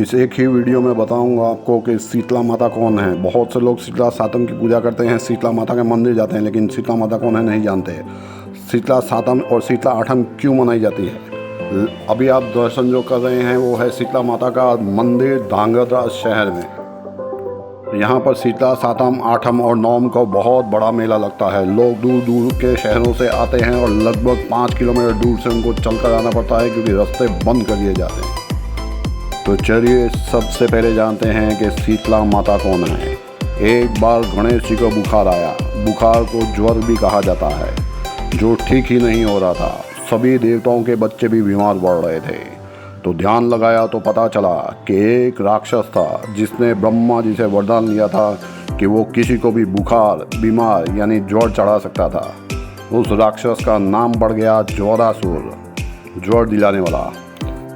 इस एक ही वीडियो में बताऊंगा आपको कि शीतला माता कौन है। बहुत से लोग शीतला सातम की पूजा करते हैं, शीतला माता के मंदिर जाते हैं, लेकिन शीतला माता कौन है नहीं जानते। शीतला सातम और शीतला आठम क्यों मनाई जाती है। अभी आप दर्शन जो कर रहे हैं वो है शीतला माता का मंदिर धांगध्रा शहर में। यहाँ पर शीतला सातम आठम और नवम को बहुत बड़ा मेला लगता है। लोग दूर दूर के शहरों से आते हैं और लगभग 5 किलोमीटर दूर से उनको चल कर आना पड़ता है क्योंकि रास्ते बंद कर दिए जाते हैं। तो चलिए सबसे पहले जानते हैं कि शीतला माता कौन है। एक बार गणेश जी को बुखार आया। बुखार को ज्वर भी कहा जाता है, जो ठीक ही नहीं हो रहा था। सभी देवताओं के बच्चे भी बीमार पड़ रहे थे। तो ध्यान लगाया तो पता चला कि एक राक्षस था जिसने ब्रह्मा जी से वरदान लिया था कि वो किसी को भी बुखार बीमार यानी ज्वर चढ़ा सकता था। उस राक्षस का नाम पड़ गया ज्वरासुर, ज्वर दिलाने वाला।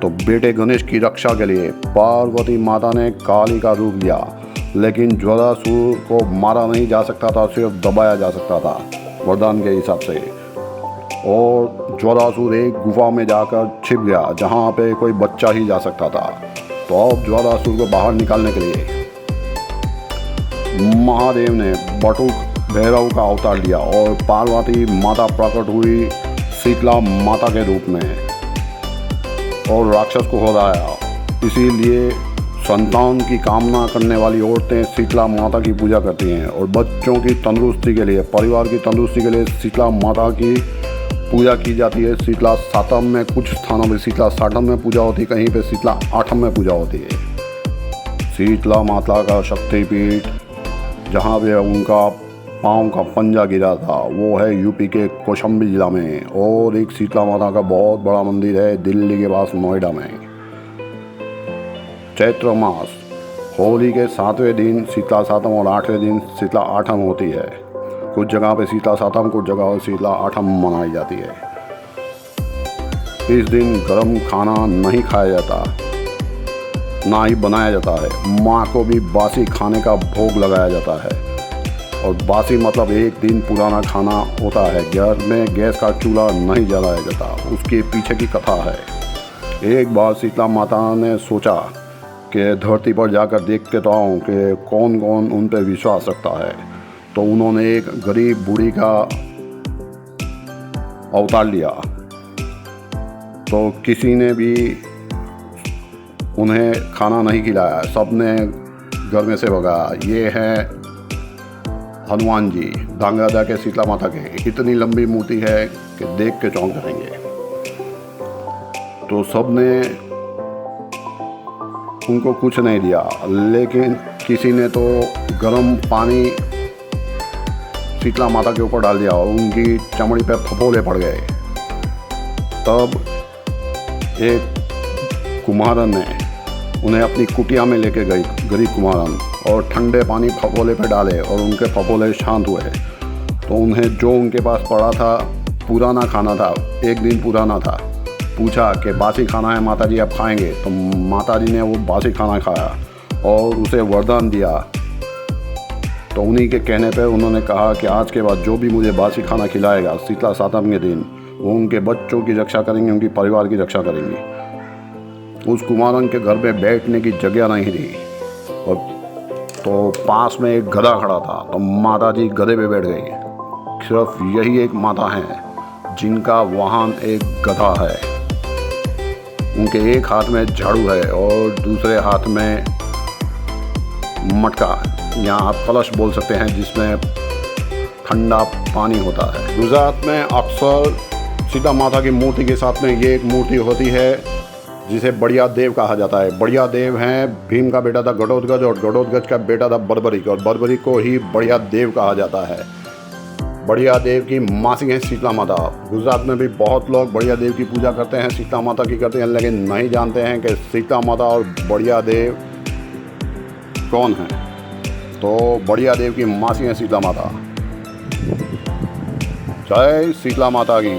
तो बेटे गणेश की रक्षा के लिए पार्वती माता ने काली का रूप लिया, लेकिन ज्वरासुर को मारा नहीं जा सकता था, सिर्फ दबाया जा सकता था वरदान के हिसाब से। और ज्वरासुर एक गुफा में जाकर छिप गया जहाँ पे कोई बच्चा ही जा सकता था। तो अब ज्वरासुर को बाहर निकालने के लिए महादेव ने बटुक भैरव का अवतार लिया और पार्वती माता प्रकट हुई शीतला माता के रूप में और राक्षस को हराया। इसीलिए संतान की कामना करने वाली औरतें शीतला माता की पूजा करती हैं और बच्चों की तंदुरुस्ती के लिए, परिवार की तंदुरुस्ती के लिए शीतला माता की पूजा की जाती है। शीतला सातम में कुछ स्थानों में शीतला सातम में पूजा होती है, कहीं पे शीतला आठम में पूजा होती है। शीतला माता का शक्तिपीठ जहाँ पे उनका पाँव का पंजा गिरा था वो है यूपी के कौशाम्बी जिला में। और एक शीतला माता का बहुत बड़ा मंदिर है दिल्ली के पास नोएडा में। चैत्र मास होली के 7वें दिन शीतला सातम और 8वें दिन शीतला आठम होती है। कुछ जगह पे शीतला सातम, कुछ जगह शीतला आठम मनाई जाती है। इस दिन गर्म खाना नहीं खाया जाता, ना ही बनाया जाता है। माँ को भी बासी खाने का भोग लगाया जाता है। और बासी मतलब एक दिन पुराना खाना होता है। घर में गैस का चूल्हा नहीं जलाया जाता, उसके पीछे की कथा है। एक बार शीतला माता ने सोचा कि धरती पर जाकर देख के तो आऊँ कि कौन कौन उन पर विश्वास रखता है। तो उन्होंने एक गरीब बूढ़ी का अवतार लिया। तो किसी ने भी उन्हें खाना नहीं खिलाया, सबने घर में से भगाया। ये है हनुमान जी, धांगध्रा के शीतला माता के। इतनी लंबी मूर्ति है कि देख के चौंक जाएंगे। तो सबने उनको कुछ नहीं दिया, लेकिन किसी ने तो गर्म पानी शीतला माता के ऊपर डाल दिया और उनकी चमड़ी पे फफोले पड़ गए। तब एक कुम्हारन ने उन्हें अपनी कुटिया में लेके गई, गरीब कुम्हारन, और ठंडे पानी फफोले पे डाले और उनके फफोले शांत हुए। तो उन्हें जो उनके पास पड़ा था पुराना खाना था, एक दिन पुराना था। पूछा कि बासी खाना है माता जी, आप खाएंगे? तो माता जी ने वो बासी खाना खाया और उसे वरदान दिया। तो उन्हीं के कहने पे उन्होंने कहा कि आज के बाद जो भी मुझे बासी खाना खिलाएगा शीतला सातम के दिन, वो उनके बच्चों की रक्षा करेंगे, उनकी परिवार की रक्षा करेंगे। उस कुमारन के घर में बैठने की जगह नहीं थी और तो पास में एक गधा खड़ा था। तो माता जी गधे पे बैठ गई। सिर्फ यही एक माता है जिनका वाहन एक गधा है। उनके एक हाथ में झाड़ू है और दूसरे हाथ में मटका, या आप कलश बोल सकते हैं, जिसमें ठंडा पानी होता है। गुजरात में अक्सर सीता माता की मूर्ति के साथ में ये एक मूर्ति होती है जिसे बढ़िया देव कहा जाता है। बढ़िया देव हैं भीम का बेटा था घटोत्कच और घटोत्कच का बेटा था बर्बरिक, और बर्बरिक को ही बढ़िया देव कहा जाता है। बढ़िया देव की मासी है शीतला माता। गुजरात में भी बहुत लोग बढ़िया देव की पूजा करते हैं, शीतला माता की करते हैं, लेकिन नहीं जानते हैं कि शीतला माता और बढ़िया देव कौन है। तो बढ़िया देव की मासी है शीतला माता। जय शीतला माता की।